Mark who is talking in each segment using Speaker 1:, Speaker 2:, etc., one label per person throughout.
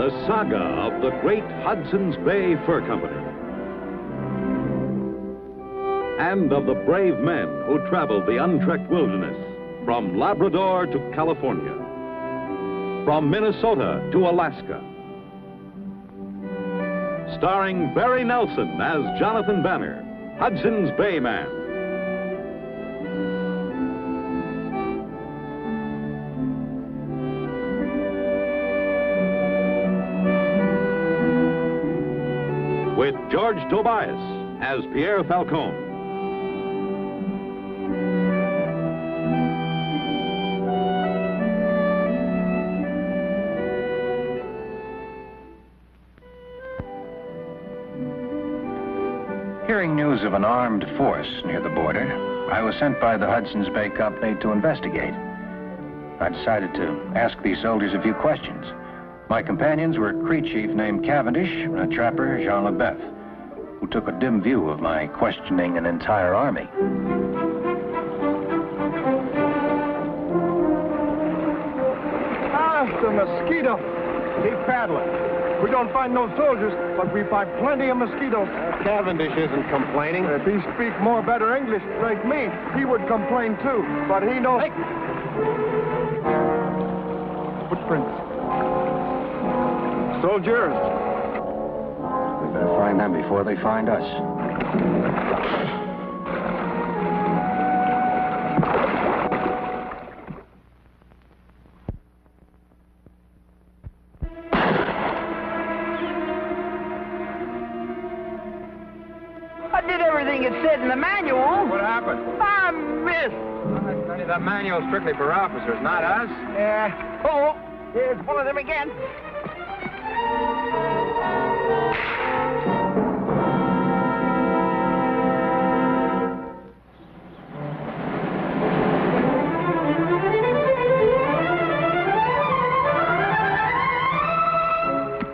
Speaker 1: The saga of the great Hudson's Bay Fur Company. And of the brave men who traveled the untrekked wilderness from Labrador to California, from Minnesota to Alaska. Starring Barry Nelson as Jonathan Banner, Hudson's Bay Man. With George Tobias as Pierre Falcone.
Speaker 2: Hearing news of an armed force near the border, I was sent by the Hudson's Bay Company to investigate. I decided to ask these soldiers a few questions. My companions were a Cree chief named Cavendish and a trapper, Jean Leboeuf, who took a dim view of my questioning an entire army.
Speaker 3: The mosquito. Keep paddling. We don't find no soldiers, but we find plenty of mosquitoes.
Speaker 4: Cavendish isn't complaining.
Speaker 3: If he speak more better English like me, he would complain too. But he knows...
Speaker 4: Hey.
Speaker 3: Footprints. Soldiers.
Speaker 2: We better find them before they find us.
Speaker 5: I did everything it said in the manual.
Speaker 4: What happened?
Speaker 5: I missed.
Speaker 4: That manual's strictly for officers, not us.
Speaker 5: Oh, here's one of them again.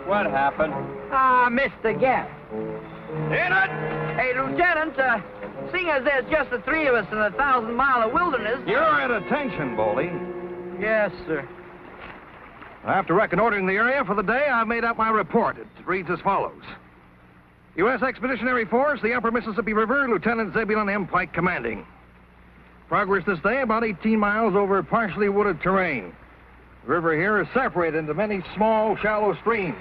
Speaker 4: What happened?
Speaker 5: I missed again.
Speaker 4: Lieutenant!
Speaker 5: Hey, Lieutenant, seeing as there's just the three of us in 1,000-mile wilderness...
Speaker 3: You're at attention, Boldy.
Speaker 5: Yes, sir.
Speaker 3: After reconnoitering the area for the day, I've made out my report. It reads as follows. U.S. Expeditionary Force, the Upper Mississippi River, Lieutenant Zebulon M. Pike commanding. Progress this day about 18 miles over partially wooded terrain. The river here is separated into many small, shallow streams.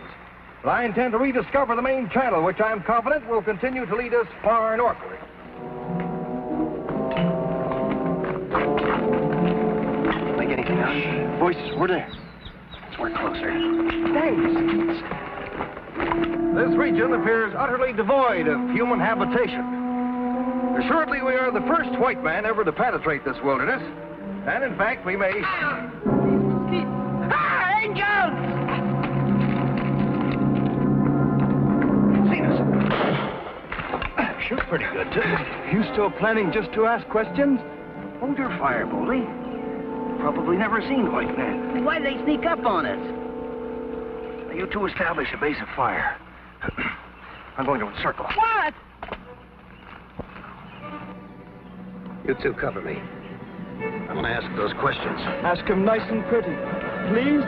Speaker 3: But I intend to rediscover the main channel, which I am confident will continue to lead us far northward.
Speaker 2: Think anything else? Voices, we're there. Let's work closer.
Speaker 3: Thanks. This region appears utterly devoid of human habitation. Assuredly, we are the first white man ever to penetrate this wilderness. And in fact, we may...
Speaker 5: Ah, angels!
Speaker 3: Seen us. Shoot pretty good, too. You still planning just to ask questions? Hold your fire, Boldy. Probably never seen white men.
Speaker 5: Why'd they sneak up on us?
Speaker 3: You two establish a base of fire. I'm going to encircle.
Speaker 5: What?
Speaker 3: You two cover me. I'm going to ask those questions. Ask them nice and pretty. Please?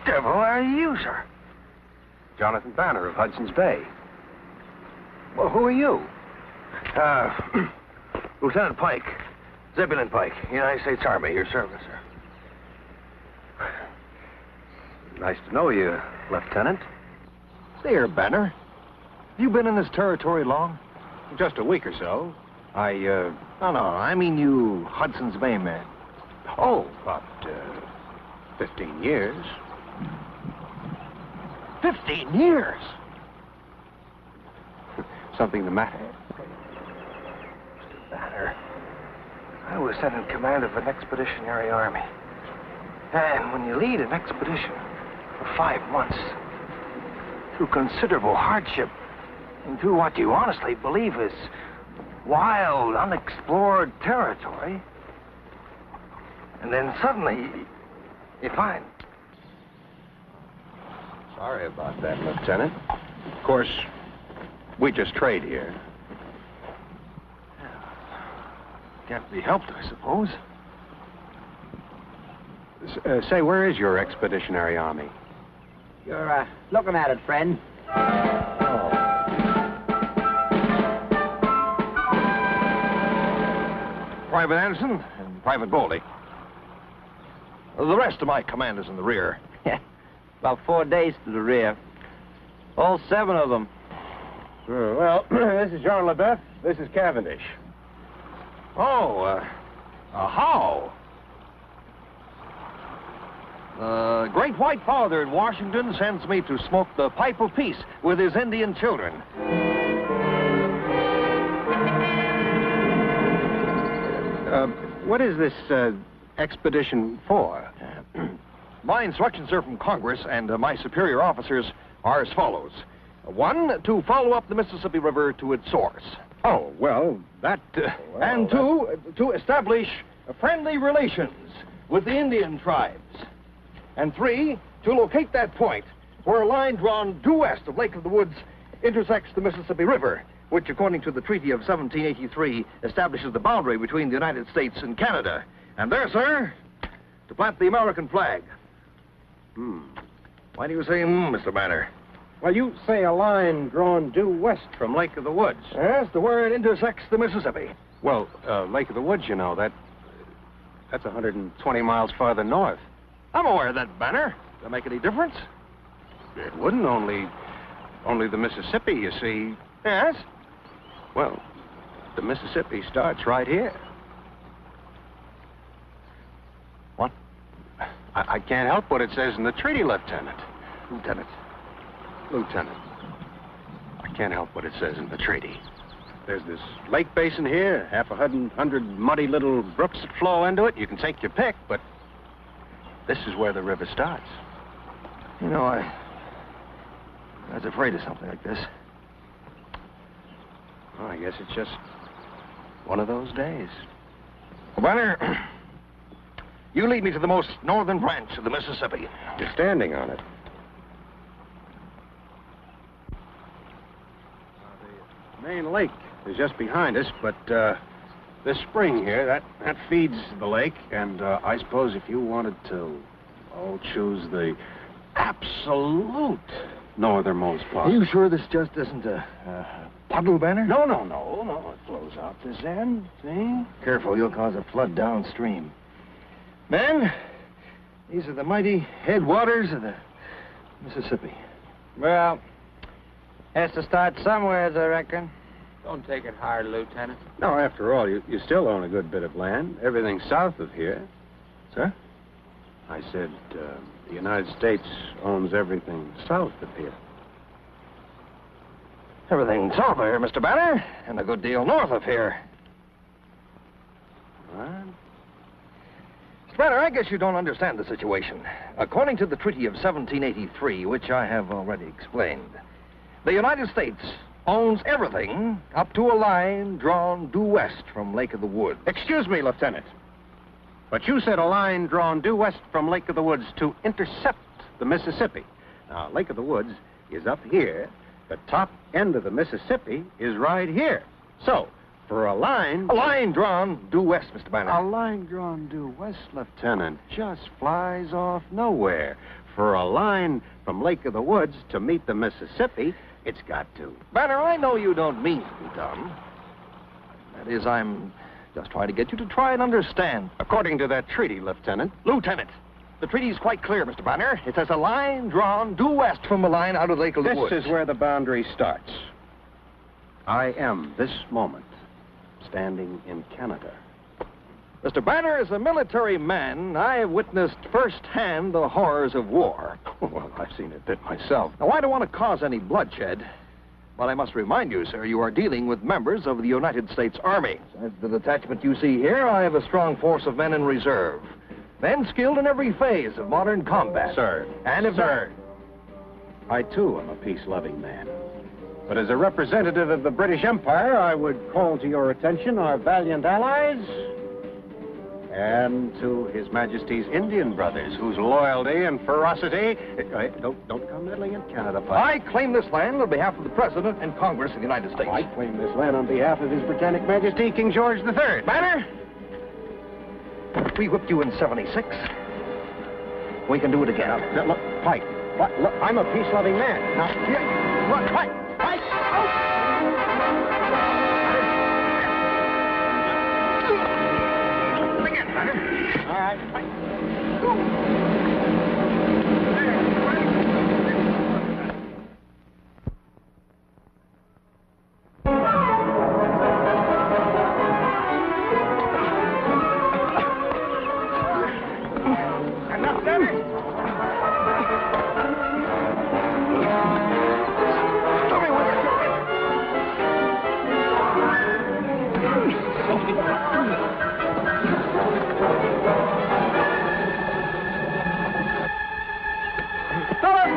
Speaker 3: Devil are you, sir?
Speaker 2: Jonathan Banner of Hudson's Bay.
Speaker 3: Well, who are you? Lieutenant Pike. Zebulon Pike, United States Army, your service, sir.
Speaker 2: Nice to know you, Lieutenant. See here, Banner. You been in this territory long? Just a week or so. No, I mean you Hudson's Bay man. Oh, about 15 years.
Speaker 3: 15 years.
Speaker 6: Something the matter?
Speaker 3: Mr. Banner, I was sent in command of an expeditionary army. And when you lead an expedition for 5 months, through considerable hardship, into what you honestly believe is wild, unexplored territory, and then suddenly you find...
Speaker 6: Sorry about that, Lieutenant. Of course, we just trade here.
Speaker 3: Can't be helped, I suppose.
Speaker 6: Say, where is your expeditionary army?
Speaker 5: You're looking at it, friend.
Speaker 3: Private Anderson and Private Boldy. The rest of my command is in the rear.
Speaker 5: About 4 days to the rear. All 7 of them.
Speaker 6: Well, this is John LaBeouf. This is Cavendish.
Speaker 3: Oh, how? The Great White Father in Washington sends me to smoke the pipe of peace with his Indian children.
Speaker 6: What is this expedition for?
Speaker 3: My instructions are from Congress, and my superior officers are as follows. 1, to follow up the Mississippi River to its source.
Speaker 6: Oh, well, that...
Speaker 3: And 2, to establish friendly relations with the Indian tribes. And 3, to locate that point where a line drawn due west of Lake of the Woods intersects the Mississippi River, which, according to the Treaty of 1783, establishes the boundary between the United States and Canada. And there, sir, to plant the American flag. Why do you say, Mr. Banner?
Speaker 6: Well, you say a line drawn due west from Lake of the Woods.
Speaker 3: Yes, to where it intersects the Mississippi.
Speaker 6: Well, Lake of the Woods, you know, that's 120 miles farther north.
Speaker 3: I'm aware of that, Banner. Does that make any difference?
Speaker 6: It wouldn't, only the Mississippi, you see.
Speaker 3: Yes?
Speaker 6: Well, the Mississippi starts right here.
Speaker 3: What?
Speaker 6: I can't help what it says in the treaty, Lieutenant.
Speaker 3: Lieutenant.
Speaker 6: I can't help what it says in the treaty. There's this lake basin here, half a hundred muddy little brooks that flow into it. You can take your pick, but this is where the river starts.
Speaker 3: You know, I was afraid of something like this.
Speaker 6: Well, I guess it's just one of those days.
Speaker 3: Well, Banner, you lead me to the most northern branch of the Mississippi.
Speaker 6: You're standing on it. The main lake is just behind us, but this spring here, that feeds the lake, and I suppose if you wanted to, choose the absolute northernmost part.
Speaker 3: Are you sure this just isn't a puddle, Banner?
Speaker 6: No. It flows out this end, see?
Speaker 3: Careful, you'll cause a flood downstream. Men, these are the mighty headwaters of the Mississippi.
Speaker 5: Well, has to start somewhere, I reckon.
Speaker 4: Don't take it hard, Lieutenant.
Speaker 6: No, after all, you still own a good bit of land. Everything south of here.
Speaker 3: Sir?
Speaker 6: I said, the United States owns everything south of here.
Speaker 3: Everything south of here, Mr. Banner, and a good deal north of here.
Speaker 6: What?
Speaker 3: Mr. Banner, I guess you don't understand the situation. According to the Treaty of 1783, which I have already explained, the United States owns everything up to a line drawn due west from Lake of the Woods.
Speaker 6: Excuse me, Lieutenant. But you said a line drawn due west from Lake of the Woods to intercept the Mississippi. Now, Lake of the Woods is up here. The top end of the Mississippi is right here. So, for a line...
Speaker 3: A line drawn due west, Mr. Banner.
Speaker 6: A line drawn due west, Lieutenant, just flies off nowhere. For a line from Lake of the Woods to meet the Mississippi, it's got to.
Speaker 3: Banner, I know you don't mean to be dumb. That is, I'm just trying to get you to try and understand.
Speaker 6: According to that treaty, Lieutenant.
Speaker 3: Lieutenant, the treaty's quite clear, Mr. Banner. It says a line drawn due west from the line out of Lake of the Woods.
Speaker 6: This is where the boundary starts. I am, this moment, standing in Canada.
Speaker 3: Mr. Banner, as a military man, I have witnessed firsthand the horrors of war.
Speaker 6: Well, I've seen it a bit myself.
Speaker 3: Now, I don't want to cause any bloodshed, but I must remind you, sir, you are dealing with members of the United States Army. As the detachment you see here, I have a strong force of men in reserve. Men skilled in every phase of modern combat.
Speaker 6: Sir.
Speaker 3: And if
Speaker 6: Sir. I, too, am a peace-loving man. But as a representative of the British Empire, I would call to your attention our valiant allies and to His Majesty's Indian brothers, whose loyalty and ferocity... Don't come meddling in Canada, Pike.
Speaker 3: I claim this land on behalf of the President and Congress of the United States.
Speaker 6: I claim this land on behalf of His Britannic Majesty, King George III.
Speaker 3: Banner, we whipped you in 76. We can do it again.
Speaker 6: Now, look, Pike, look, I'm a peace-loving man. Now, here, look, Pike! All right.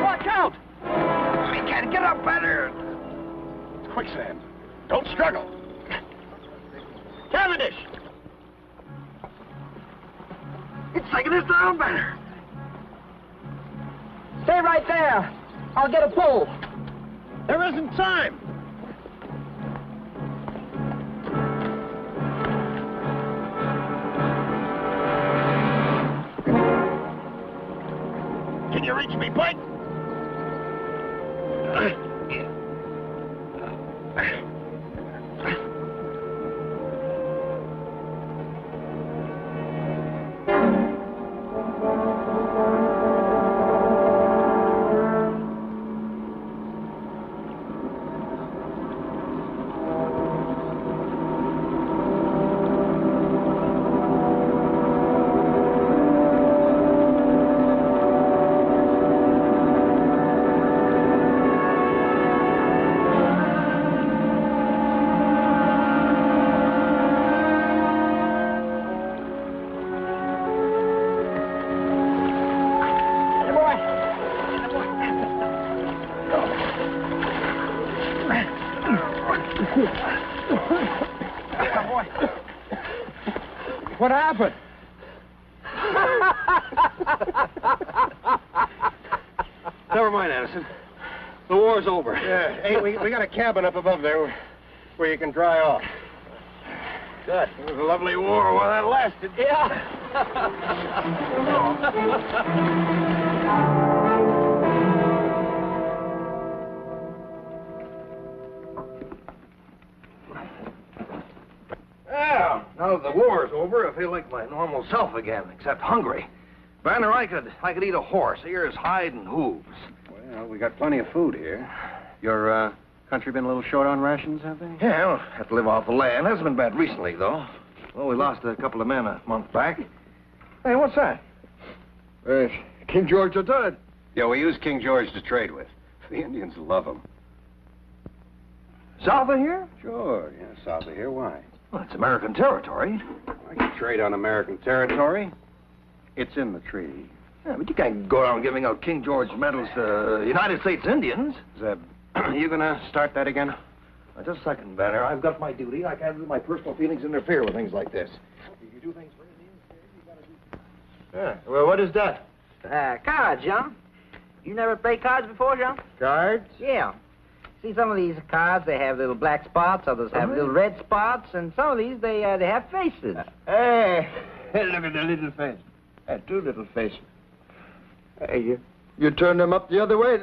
Speaker 3: Watch out! We can't get up, Banner.
Speaker 6: It's quicksand. Don't struggle.
Speaker 3: Cavendish! It's taking us down, Banner.
Speaker 5: Stay right there. I'll get a pull.
Speaker 3: There isn't time. Can you reach me, Pike?
Speaker 6: What happened?
Speaker 3: Never mind, Anderson. The war's over.
Speaker 6: Yeah. Hey, we got a cabin up above there where you can dry off.
Speaker 3: Good.
Speaker 6: It was a lovely war while that lasted.
Speaker 3: Yeah, now that the war's over, I feel like my normal self again, except hungry. Banner, I could eat a horse, ears, hide, and hooves.
Speaker 6: Well, we got plenty of food here. Your country been a little short on rations, have they?
Speaker 3: Yeah, we'll have to live off the land. Hasn't been bad recently, though. Well, we lost a couple of men a month back. Hey, what's that?
Speaker 6: King George III. Yeah, we use King George to trade with. The Indians love him.
Speaker 3: South of here?
Speaker 6: Sure, yeah, south of here. Why?
Speaker 3: Well, it's American territory.
Speaker 6: I can trade on American territory. It's in the treaty.
Speaker 3: Yeah, but you can't go around giving out King George medals to United States Indians.
Speaker 6: Zeb, you gonna start that again?
Speaker 3: Just a second, Banner. I've got my duty. I can't let my personal feelings interfere with things like this. If you do things for Indians, you gotta do...
Speaker 6: Yeah, well, what is that?
Speaker 5: Cards, John. You never played cards before, John?
Speaker 6: Cards?
Speaker 5: Yeah. See, some of these cards, they have little black spots, others have little red spots, and some of these, they have faces.
Speaker 7: Hey, look at the little face. Two little faces. Hey, you turn them up the other way.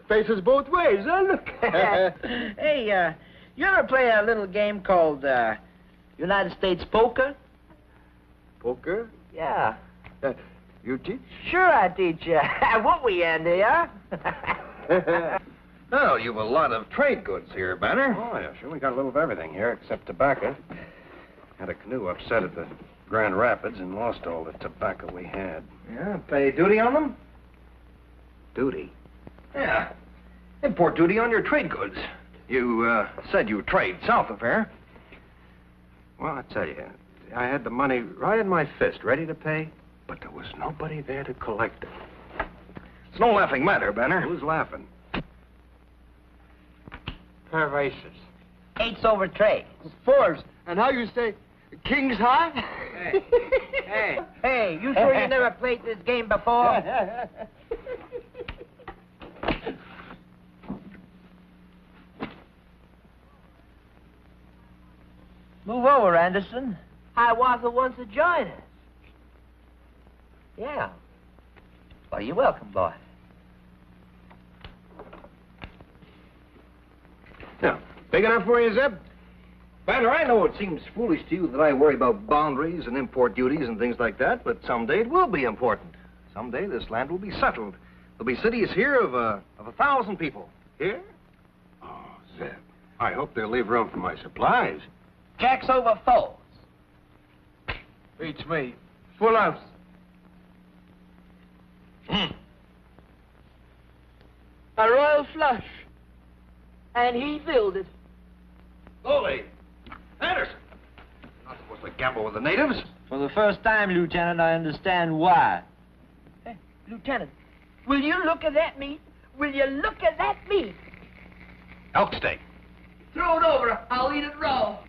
Speaker 7: Faces both ways, huh? Look.
Speaker 5: Hey, you ever play a little game called United States Poker?
Speaker 7: Poker?
Speaker 5: Yeah.
Speaker 7: You teach?
Speaker 5: Sure I teach you. What we Andy, huh?
Speaker 3: Well, you've a lot of trade goods here, Banner.
Speaker 6: Oh, yeah, sure. We got a little of everything here except tobacco. Had a canoe upset at the Grand Rapids and lost all the tobacco we had.
Speaker 3: Yeah, pay duty on them?
Speaker 6: Duty?
Speaker 3: Yeah. Import duty on your trade goods. You said you trade south of here.
Speaker 6: Well, I tell you, I had the money right in my fist, ready to pay, but there was nobody there to collect it.
Speaker 3: It's no laughing matter, Banner.
Speaker 6: Who's laughing?
Speaker 4: Pervases.
Speaker 5: Eight's over trade.
Speaker 7: Fours. And how you say, King's High?
Speaker 4: Hey. Hey.
Speaker 5: Hey, you sure you never played this game before? Move over, Anderson. Hiawatha wants to join us. Yeah. Well, you're welcome, boy.
Speaker 3: Yeah. Big enough for you, Zeb? Banner, I know it seems foolish to you that I worry about boundaries and import duties and things like that, but someday it will be important. Someday this land will be settled. There'll be cities here of 1,000 people. Here?
Speaker 6: Oh, Zeb, I hope they'll leave room for my supplies.
Speaker 5: Jack's over fours.
Speaker 7: Beats me. Full house.
Speaker 5: A royal flush. And he filled it.
Speaker 3: Slowly. Anderson. You're not supposed to gamble with the natives.
Speaker 5: For the first time, Lieutenant, I understand why. Hey, Lieutenant, will you look at that meat? Will you look at that meat?
Speaker 3: Elk steak.
Speaker 5: Throw it over. I'll eat it raw.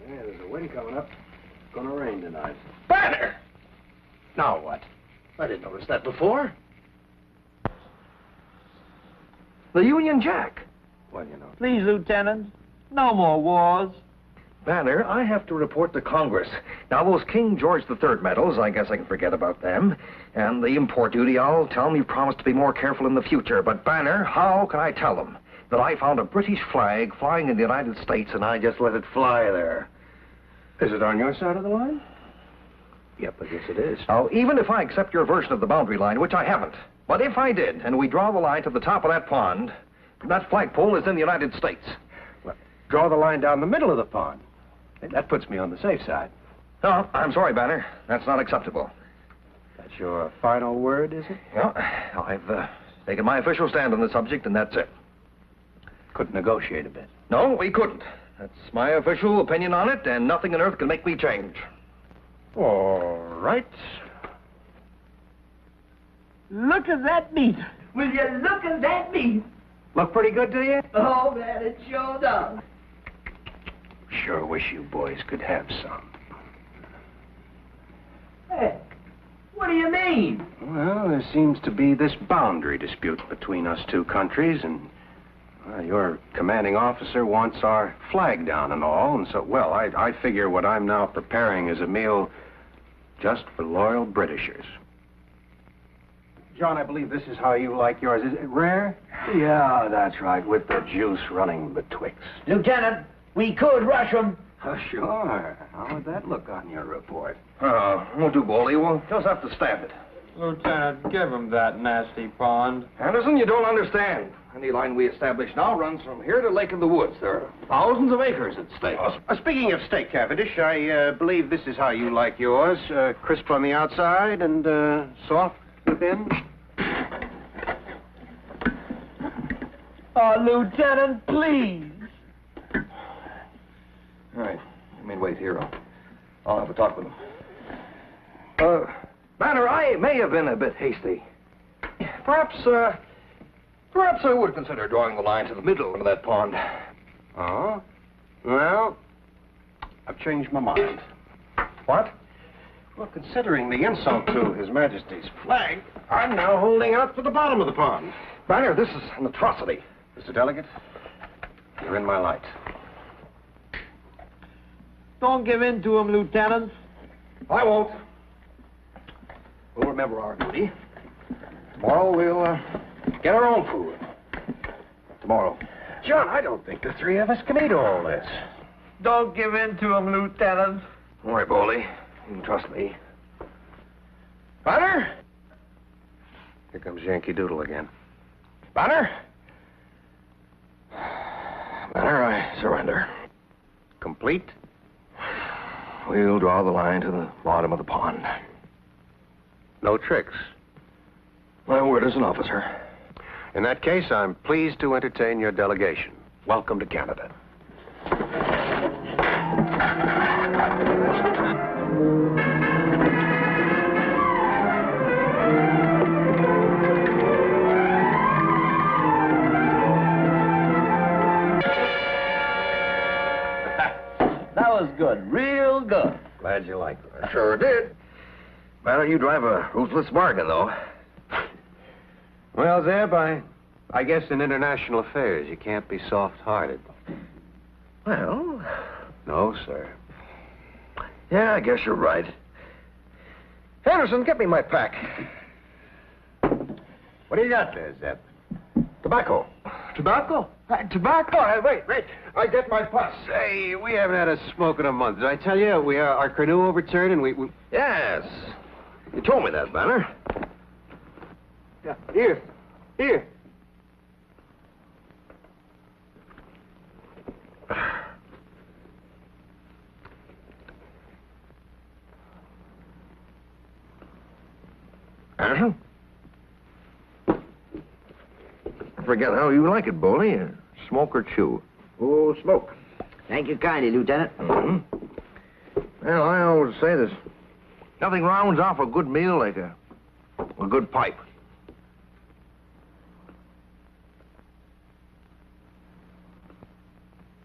Speaker 6: Yeah, there's a wind coming up. It's gonna rain tonight.
Speaker 3: Banner! Now what? I didn't notice that before. The Union Jack.
Speaker 6: Well, you know.
Speaker 5: Please, Lieutenant, no more wars.
Speaker 3: Banner, I have to report to Congress. Now, those King George III medals, I guess I can forget about them. And the import duty, I'll tell them you promised to be more careful in the future. But, Banner, how can I tell them that I found a British flag flying in the United States and I just let it fly there?
Speaker 6: Is it on your side of the line? Yep, I guess it is.
Speaker 3: Now, even if I accept your version of the boundary line, which I haven't, but if I did, and we draw the line to the top of that pond, that flagpole is in the United States.
Speaker 6: Well, draw the line down the middle of the pond. That puts me on the safe side.
Speaker 3: No, I'm sorry, Banner. That's not acceptable.
Speaker 6: That's your final word, is it?
Speaker 3: Well, I've taken my official stand on the subject, and that's it.
Speaker 6: Couldn't negotiate a bit.
Speaker 3: No, we couldn't. That's my official opinion on it, and nothing on earth can make me change.
Speaker 6: All right.
Speaker 5: Look at that meat. Will you look at that meat?
Speaker 6: Look pretty good to you?
Speaker 5: Oh, man, it sure does.
Speaker 6: Sure wish you boys could have some.
Speaker 5: Hey, what do you mean?
Speaker 6: Well, there seems to be this boundary dispute between us two countries, and your commanding officer wants our flag down and all, and so, well, I figure what I'm now preparing is a meal just for loyal Britishers. John, I believe this is how you like yours. Is it rare? Yeah, that's right, with the juice running betwixt.
Speaker 5: Lieutenant, we could rush them.
Speaker 6: Oh, sure. How would that look on your report?
Speaker 3: Won't do, Baldy. We'll just have to stamp it.
Speaker 4: Lieutenant, give him that nasty pond.
Speaker 3: Anderson, you don't understand. Any line we establish now runs from here to Lake of the Woods. There are thousands of acres at stake.
Speaker 6: Speaking of steak, Cavendish, I believe this is how you like yours. Crisp on the outside and soft within.
Speaker 5: Oh, Lieutenant, please.
Speaker 3: All right. You may wait here. I'll have a talk with him. Banner, I may have been a bit hasty. Perhaps I would consider drawing the line to the middle of that pond.
Speaker 6: Oh? Well, I've changed my mind.
Speaker 3: What?
Speaker 6: Well, considering the insult to His Majesty's flag, I'm now holding out for the bottom of the pond.
Speaker 3: Banner, this is an atrocity.
Speaker 6: Mr. Delegate, you're in my light.
Speaker 5: Don't give in to him, Lieutenant.
Speaker 3: I won't. We'll remember our duty. Tomorrow we'll get our own food. Tomorrow.
Speaker 6: John, I don't think the three of us can eat all this.
Speaker 5: Don't give in to him, Lieutenant.
Speaker 3: Don't worry, Boley. You can trust me. Banner?
Speaker 6: Here comes Yankee Doodle again.
Speaker 3: Banner? Banner, I surrender.
Speaker 6: Complete?
Speaker 3: we'll draw the line to the bottom of the pond.
Speaker 6: No tricks.
Speaker 3: My word as an officer.
Speaker 6: In that case, I'm pleased to entertain your delegation. Welcome to Canada.
Speaker 5: That was good, real good.
Speaker 6: Glad you liked it.
Speaker 3: I sure did. Banner, you drive a ruthless bargain, though.
Speaker 6: Well, Zeb, I guess in international affairs you can't be soft-hearted.
Speaker 3: Well,
Speaker 6: No, sir.
Speaker 3: yeah, I guess you're right. Henderson, get me my pack.
Speaker 6: What do you got there, Zeb?
Speaker 3: Tobacco.
Speaker 7: Tobacco? Tobacco? Wait. I get my pass.
Speaker 6: Say, we haven't had a smoke in a month. Did I tell you our canoe overturned and we...
Speaker 3: Yes. You told me that, Banner.
Speaker 7: Yeah, here.
Speaker 3: Anderson? I forget how you like it, Boley. Smoke or chew? Oh, smoke.
Speaker 5: Thank you kindly, Lieutenant.
Speaker 3: Mm-hmm. Well, I always say this. Nothing rounds off a good meal like a good pipe.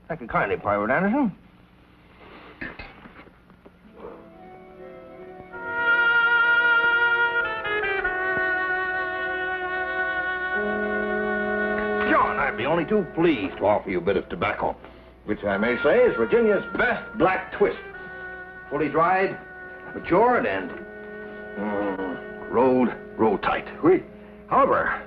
Speaker 3: Thank you kindly, Private Anderson. John, I'd be only too pleased to offer you a bit of tobacco, which I may say is Virginia's best black twist. Fully dried, matured, and rolled tight. However,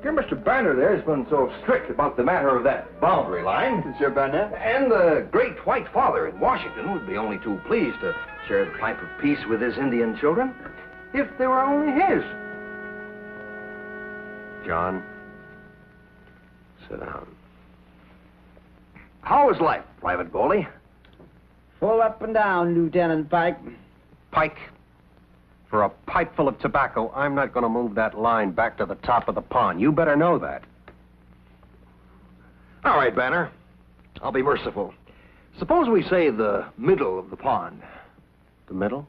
Speaker 3: dear Mr. Banner there has been so strict about the matter of that boundary line.
Speaker 7: Monsieur Barnett?
Speaker 3: And the great white father in Washington would be only too pleased to share the pipe of peace with his Indian children if they were only his.
Speaker 6: John, sit down.
Speaker 3: How is life, Private Boley?
Speaker 5: Full up and down, Lieutenant Pike.
Speaker 6: Pike, for a pipe full of tobacco, I'm not going to move that line back to the top of the pond. You better know that.
Speaker 3: All right, Banner. I'll be merciful. Suppose we say the middle of the pond,
Speaker 6: The middle?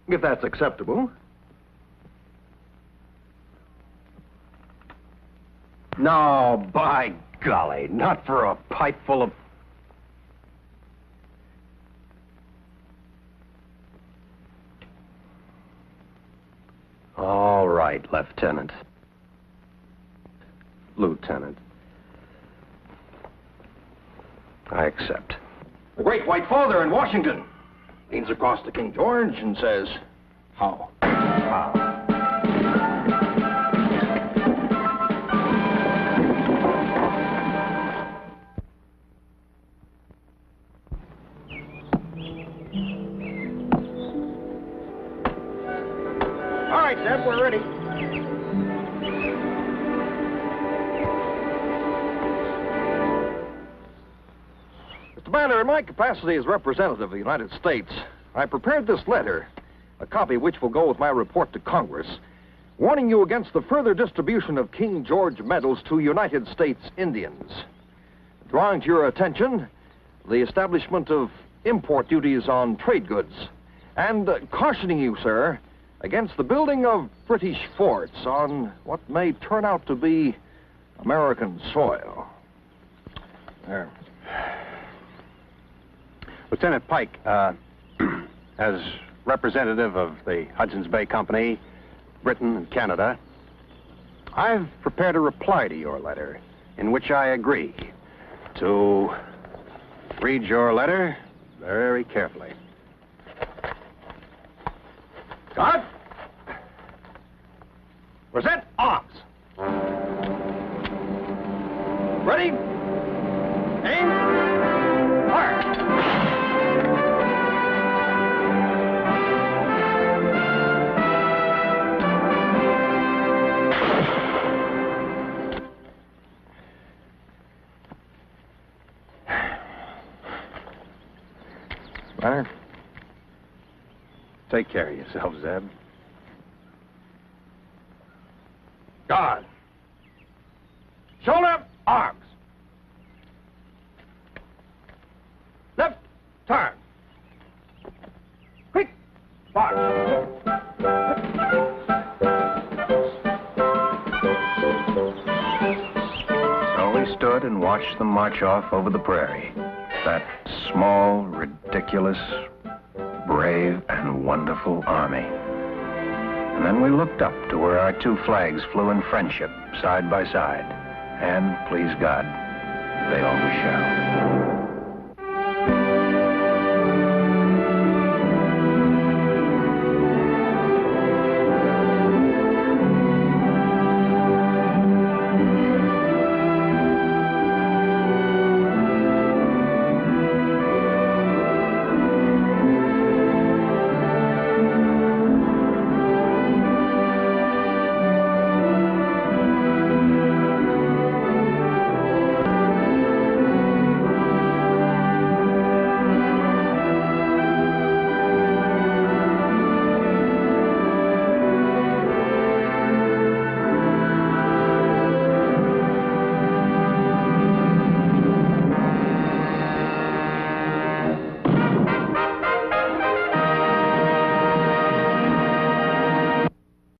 Speaker 3: if that's acceptable.
Speaker 6: No, by golly, not for a pipe full of... All right, Lieutenant. Lieutenant. I accept.
Speaker 3: The great white father in Washington leans across to King George and says, how? All right, Zeb, we're ready. Mr. Banner, in my capacity as representative of the United States, I prepared this letter, a copy of which will go with my report to Congress, warning you against the further distribution of King George medals to United States Indians. Drawing to your attention the establishment of import duties on trade goods, and cautioning you, sir, against the building of British forts on what may turn out to be American soil. There.
Speaker 6: Lieutenant Pike, as representative of the Hudsons Bay Company, Britain and Canada, I've prepared a reply to your letter in which I agree to read your letter very carefully. God, present arms. Ready? Aim. Fire. Banner? Take care of yourself, Zeb.
Speaker 3: Guard. Shoulder, arms. Left, turn. Quick, march.
Speaker 2: So we stood and watched them march off over the prairie. That small, ridiculous, brave, and wonderful army. And then we looked up to where our two flags flew in friendship, side by side. And, please God, they always shall.